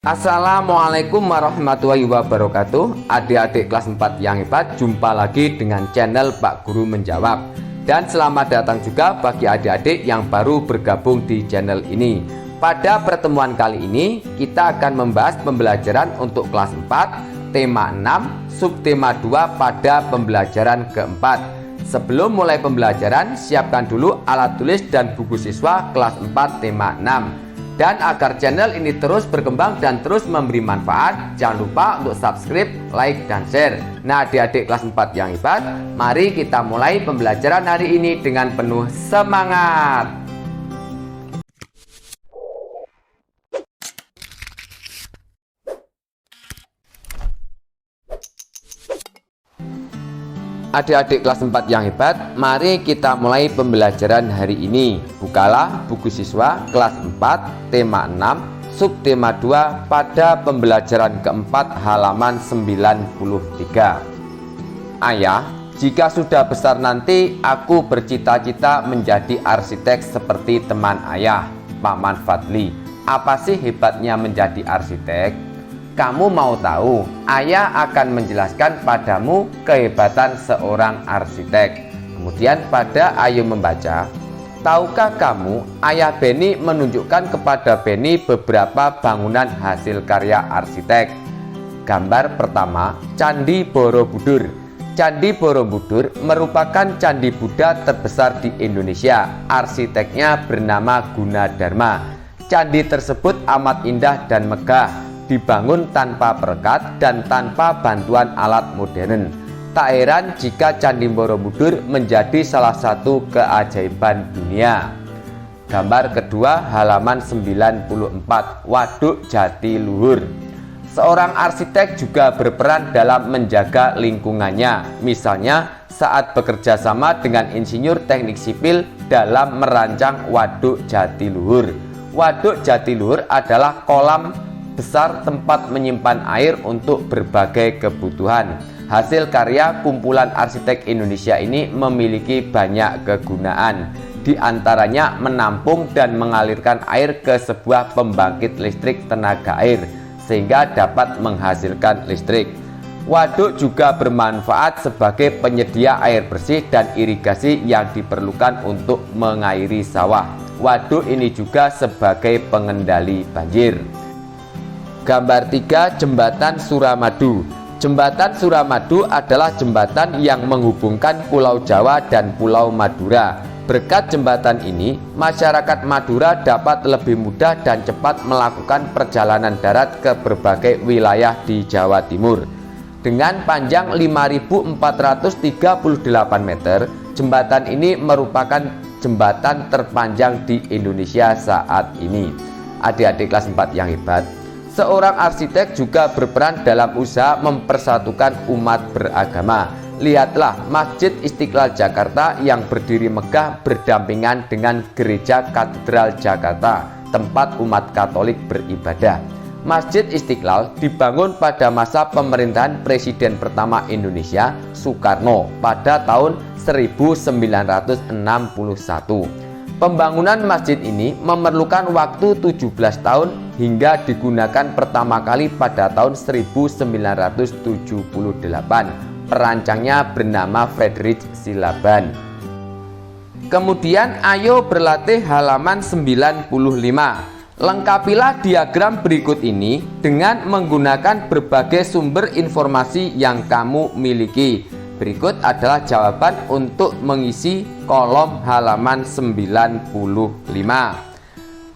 Assalamualaikum warahmatullahi wabarakatuh. Adik-adik kelas 4 yang hebat, jumpa lagi dengan channel Pak Guru Menjawab. Dan selamat datang juga bagi adik-adik yang baru bergabung di channel ini. Pada pertemuan kali ini kita akan membahas pembelajaran untuk kelas 4, tema 6, subtema 2 pada pembelajaran keempat. Sebelum mulai pembelajaran, siapkan dulu alat tulis dan buku siswa kelas 4 tema 6. Dan agar channel ini terus berkembang dan terus memberi manfaat, jangan lupa untuk subscribe, like, dan share. Nah, adik-adik kelas 4 yang hebat, mari kita mulai pembelajaran hari ini dengan penuh semangat. Adik-adik kelas 4 yang hebat, mari kita mulai pembelajaran hari ini. Bukalah buku siswa kelas 4, tema 6, subtema 2 pada pembelajaran keempat halaman 93. Ayah, jika sudah besar nanti aku bercita-cita menjadi arsitek seperti teman ayah, Paman Fadli. Apa sih hebatnya menjadi arsitek? Kamu mau tahu? Ayah akan menjelaskan padamu kehebatan seorang arsitek. Kemudian pada Ayo Membaca, tahukah kamu Ayah Beni menunjukkan kepada Beni beberapa bangunan hasil karya arsitek. Gambar pertama, Candi Borobudur. Candi Borobudur merupakan candi Buddha terbesar di Indonesia. Arsiteknya bernama Gunadarma. Candi tersebut amat indah dan megah, dibangun tanpa perekat dan tanpa bantuan alat modern. Tak heran jika Candi Borobudur menjadi salah satu keajaiban dunia. Gambar kedua, halaman 94, Waduk Jatiluhur. Seorang arsitek juga berperan dalam menjaga lingkungannya. Misalnya saat bekerja sama dengan insinyur teknik sipil dalam merancang Waduk Jatiluhur. Waduk Jatiluhur adalah kolam besar tempat menyimpan air untuk berbagai kebutuhan. Hasil karya kumpulan arsitek Indonesia ini memiliki banyak kegunaan. Di antaranya menampung dan mengalirkan air ke sebuah pembangkit listrik tenaga air sehingga dapat menghasilkan listrik. Waduk juga bermanfaat sebagai penyedia air bersih dan irigasi yang diperlukan untuk mengairi sawah. Waduk ini juga sebagai pengendali banjir. Gambar 3, Jembatan Suramadu. Jembatan Suramadu adalah jembatan yang menghubungkan Pulau Jawa dan Pulau Madura. Berkat jembatan ini, masyarakat Madura dapat lebih mudah dan cepat melakukan perjalanan darat ke berbagai wilayah di Jawa Timur. Dengan panjang 5.438 meter, jembatan ini merupakan jembatan terpanjang di Indonesia saat ini. Adik-adik kelas 4 yang hebat, seorang arsitek juga berperan dalam usaha mempersatukan umat beragama. Lihatlah Masjid Istiqlal Jakarta yang berdiri megah berdampingan dengan Gereja Katedral Jakarta, tempat umat Katolik beribadah. Masjid Istiqlal dibangun pada masa pemerintahan Presiden pertama Indonesia, Soekarno, pada tahun 1961. Pembangunan masjid ini memerlukan waktu 17 tahun hingga digunakan pertama kali pada tahun 1978. Perancangnya bernama Friedrich Silaban. Kemudian ayo berlatih halaman 95. Lengkapilah diagram berikut ini dengan menggunakan berbagai sumber informasi yang kamu miliki. Berikut adalah jawaban untuk mengisi kolom halaman 95.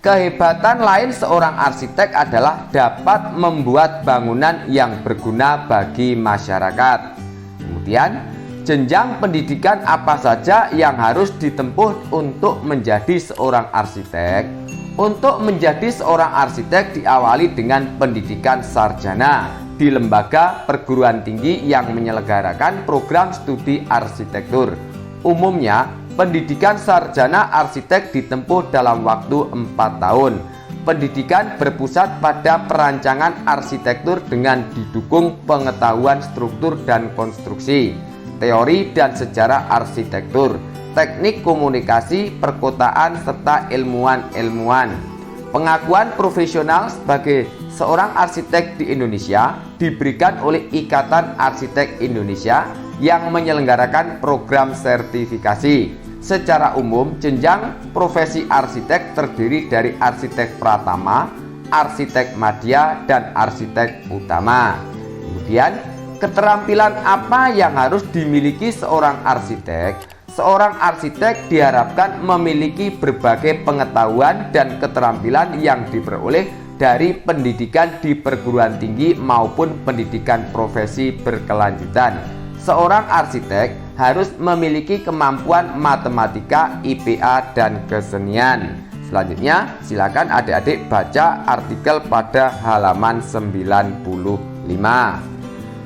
Kehebatan lain seorang arsitek adalah dapat membuat bangunan yang berguna bagi masyarakat. Kemudian, jenjang pendidikan apa saja yang harus ditempuh untuk menjadi seorang arsitek? Untuk menjadi seorang arsitek diawali dengan pendidikan sarjana di lembaga perguruan tinggi yang menyelenggarakan program studi arsitektur. Umumnya, pendidikan sarjana arsitek ditempuh dalam waktu 4 tahun. Pendidikan berpusat pada perancangan arsitektur dengan didukung pengetahuan struktur dan konstruksi, teori dan sejarah arsitektur, teknik komunikasi, perkotaan, serta ilmuwan-ilmuwan. Pengakuan profesional sebagai seorang arsitek di Indonesia diberikan oleh Ikatan Arsitek Indonesia yang menyelenggarakan program sertifikasi. Secara umum, jenjang profesi arsitek terdiri dari arsitek pratama, arsitek madya, dan arsitek utama. Kemudian, keterampilan apa yang harus dimiliki seorang arsitek? Seorang arsitek diharapkan memiliki berbagai pengetahuan dan keterampilan yang diperoleh dari pendidikan di perguruan tinggi maupun pendidikan profesi berkelanjutan. Seorang arsitek harus memiliki kemampuan matematika, IPA, dan kesenian. Selanjutnya, silakan adik-adik baca artikel pada halaman 95.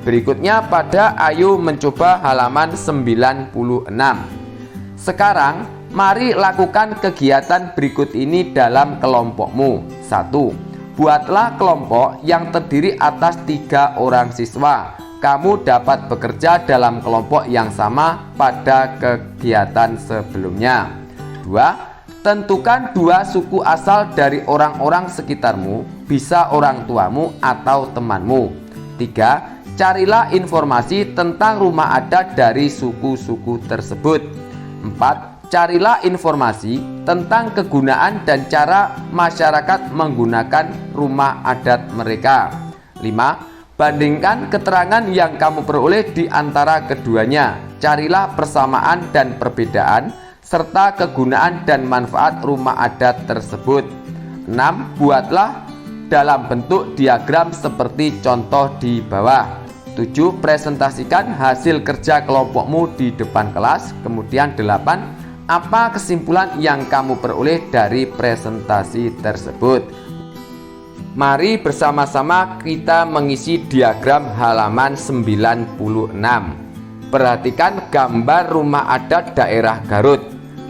Berikutnya pada Ayo mencoba halaman 96. Sekarang, mari lakukan kegiatan berikut ini dalam kelompokmu. 1. Buatlah kelompok yang terdiri atas 3 orang siswa. Kamu dapat bekerja dalam kelompok yang sama pada kegiatan sebelumnya. 2. Tentukan 2 suku asal dari orang-orang sekitarmu, bisa orang tuamu atau temanmu. 3. Carilah informasi tentang rumah adat dari suku-suku tersebut. 4. Carilah informasi tentang kegunaan dan cara masyarakat menggunakan rumah adat mereka. 5. Bandingkan keterangan yang kamu peroleh di antara keduanya. Carilah persamaan dan perbedaan, serta kegunaan dan manfaat rumah adat tersebut. 6. Buatlah dalam bentuk diagram seperti contoh di bawah. 7. Presentasikan hasil kerja kelompokmu di depan kelas. Kemudian 8. Apa kesimpulan yang kamu peroleh dari presentasi tersebut? Mari bersama-sama kita mengisi diagram halaman 96. Perhatikan gambar rumah adat daerah Garut.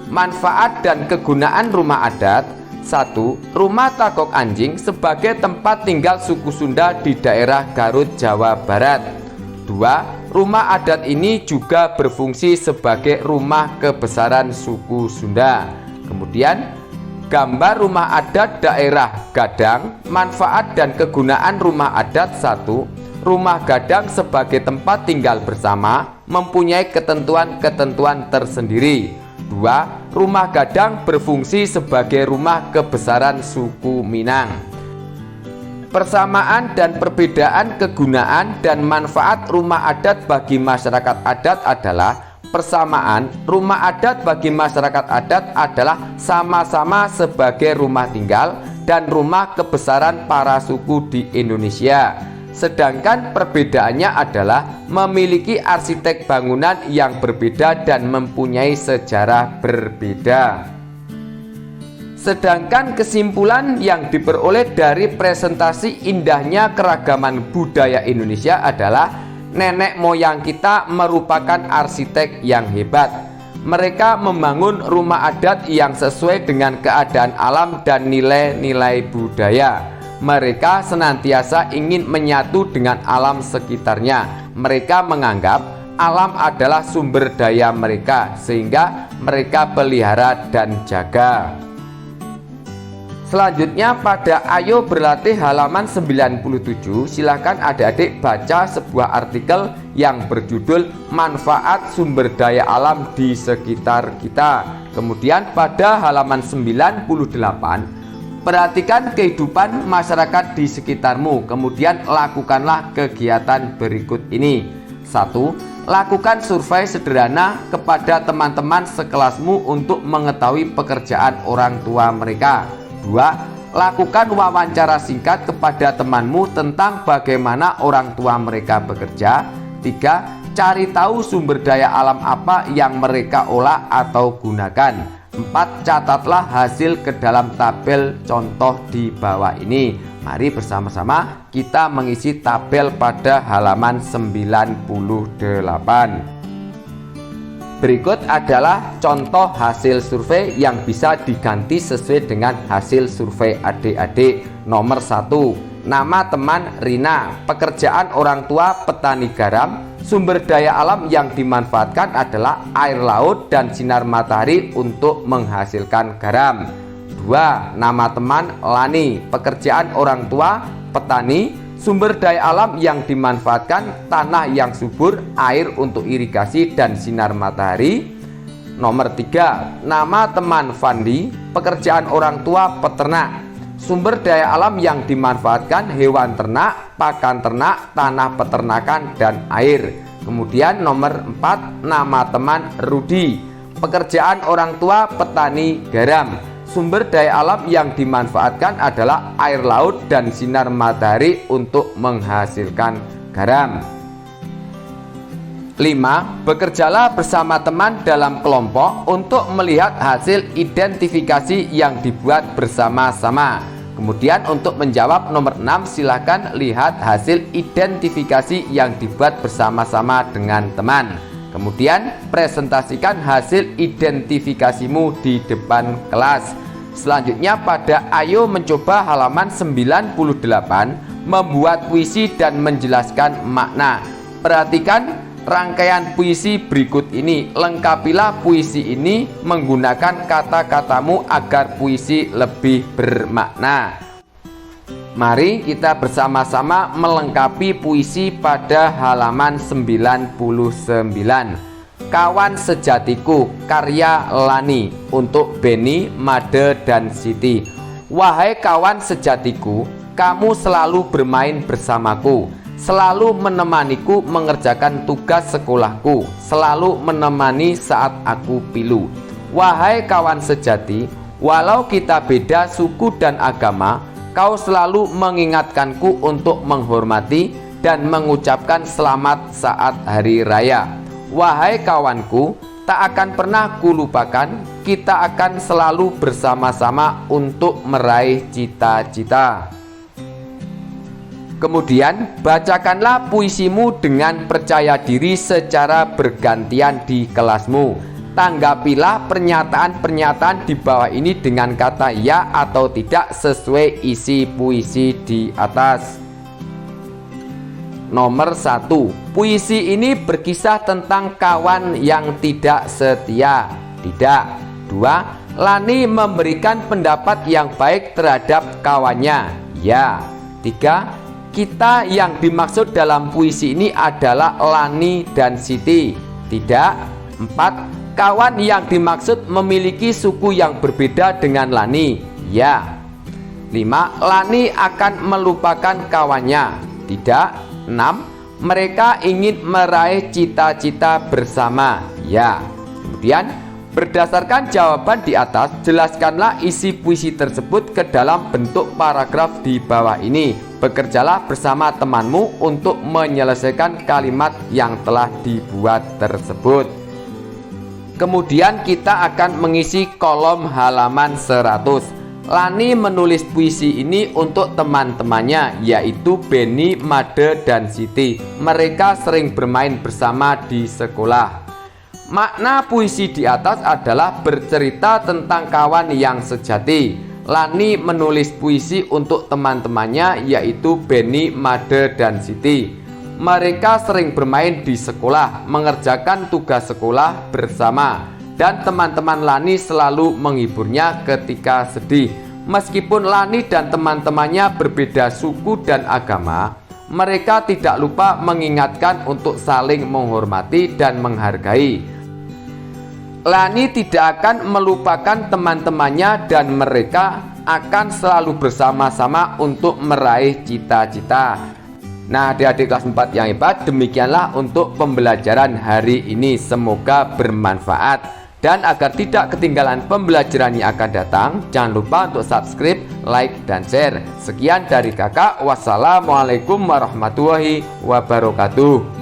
Manfaat dan kegunaan rumah adat. 1. Rumah Tagok Anjing sebagai tempat tinggal suku Sunda di daerah Garut, Jawa Barat. 2. Rumah adat ini juga berfungsi sebagai rumah kebesaran suku Sunda. Kemudian, gambar rumah adat daerah Gadang. Manfaat dan kegunaan rumah adat. 1. Rumah Gadang sebagai tempat tinggal bersama mempunyai ketentuan-ketentuan tersendiri. 2. Rumah Gadang berfungsi sebagai rumah kebesaran suku Minang. Persamaan dan perbedaan kegunaan dan manfaat rumah adat bagi masyarakat adat adalah: persamaan, rumah adat bagi masyarakat adat adalah sama-sama sebagai rumah tinggal dan rumah kebesaran para suku di Indonesia. Sedangkan perbedaannya adalah memiliki arsitek bangunan yang berbeda dan mempunyai sejarah berbeda. Sedangkan kesimpulan yang diperoleh dari presentasi indahnya keragaman budaya Indonesia adalah nenek moyang kita merupakan arsitek yang hebat. Mereka membangun rumah adat yang sesuai dengan keadaan alam dan nilai-nilai budaya. Mereka senantiasa ingin menyatu dengan alam sekitarnya. Mereka menganggap alam adalah sumber daya mereka, sehingga mereka pelihara dan jaga. Selanjutnya pada Ayo Berlatih halaman 97, silakan adik-adik baca sebuah artikel yang berjudul Manfaat Sumber Daya Alam di Sekitar Kita. Kemudian pada halaman 98, perhatikan kehidupan masyarakat di sekitarmu. Kemudian lakukanlah kegiatan berikut ini. 1. Lakukan survei sederhana kepada teman-teman sekelasmu untuk mengetahui pekerjaan orang tua mereka. 2. Lakukan wawancara singkat kepada temanmu tentang bagaimana orang tua mereka bekerja. 3. Cari tahu sumber daya alam apa yang mereka olah atau gunakan. 4. Catatlah hasil ke dalam tabel contoh di bawah ini. Mari bersama-sama kita mengisi tabel pada halaman 98. Berikut adalah contoh hasil survei yang bisa diganti sesuai dengan hasil survei adik-adik. Nomor 1. Nama teman Rina. Pekerjaan orang tua petani garam. Sumber daya alam yang dimanfaatkan adalah air laut dan sinar matahari untuk menghasilkan garam. 2. 2. Nama teman Lani. Pekerjaan orang tua petani. Sumber daya alam yang dimanfaatkan tanah yang subur, air untuk irigasi dan sinar matahari. Nomor 3. Nama teman Fandi. Pekerjaan orang tua peternak. Sumber daya alam yang dimanfaatkan hewan ternak, pakan ternak, tanah peternakan, dan air. Kemudian nomor 4. Nama teman Rudi. Pekerjaan orang tua petani garam. Sumber daya alam yang dimanfaatkan adalah air laut dan sinar matahari untuk menghasilkan garam. 5. Bekerjalah bersama teman dalam kelompok untuk melihat hasil identifikasi yang dibuat bersama-sama. Kemudian untuk menjawab nomor 6, silakan lihat hasil identifikasi yang dibuat bersama-sama dengan teman. Kemudian presentasikan hasil identifikasimu di depan kelas. Selanjutnya pada ayo mencoba halaman 98 membuat puisi dan menjelaskan makna. Perhatikan rangkaian puisi berikut ini. Lengkapilah puisi ini menggunakan kata-katamu agar puisi lebih bermakna. Mari kita bersama-sama melengkapi puisi pada halaman 99. Kawan Sejatiku, karya Lani, untuk Beni, Made, dan Siti. Wahai kawan sejatiku, kamu selalu bermain bersamaku, selalu menemaniku mengerjakan tugas sekolahku, selalu menemani saat aku pilu. Wahai kawan sejati, walau kita beda suku dan agama, kau selalu mengingatkanku untuk menghormati dan mengucapkan selamat saat hari raya. Wahai kawanku, tak akan pernah kulupakan, kita akan selalu bersama-sama untuk meraih cita-cita. Kemudian bacakanlah puisimu dengan percaya diri secara bergantian di kelasmu. Tanggapilah pernyataan-pernyataan di bawah ini dengan kata ya atau tidak sesuai isi puisi di atas. Nomor 1. Puisi ini berkisah tentang kawan yang tidak setia. Tidak. 2. Lani memberikan pendapat yang baik terhadap kawannya. Ya. 3. Kita yang dimaksud dalam puisi ini adalah Lani dan Siti. Tidak. 4. Kawan yang dimaksud memiliki suku yang berbeda dengan Lani. Ya. 5. Lani akan melupakan kawannya. Tidak. 6. Mereka ingin meraih cita-cita bersama. Ya. Kemudian berdasarkan jawaban di atas, jelaskanlah isi puisi tersebut ke dalam bentuk paragraf di bawah ini. Bekerjalah bersama temanmu untuk menyelesaikan kalimat yang telah dibuat tersebut. Kemudian kita akan mengisi kolom halaman 100. Lani menulis puisi ini untuk teman-temannya, yaitu Beni, Made, dan Siti. Mereka sering bermain bersama di sekolah. Makna puisi di atas adalah bercerita tentang kawan yang sejati. Lani menulis puisi untuk teman-temannya, yaitu Beni, Made, dan Siti. Mereka sering bermain di sekolah, mengerjakan tugas sekolah bersama. Dan teman-teman Lani selalu menghiburnya ketika sedih. Meskipun Lani dan teman-temannya berbeda suku dan agama, mereka tidak lupa mengingatkan untuk saling menghormati dan menghargai. Lani tidak akan melupakan teman-temannya dan mereka akan selalu bersama-sama untuk meraih cita-cita. Nah, adik-adik kelas 4 yang hebat, demikianlah untuk pembelajaran hari ini. Semoga bermanfaat. Dan agar tidak ketinggalan pembelajaran yang akan datang, jangan lupa untuk subscribe, like, dan share. Sekian dari kakak. Wassalamualaikum warahmatullahi wabarakatuh.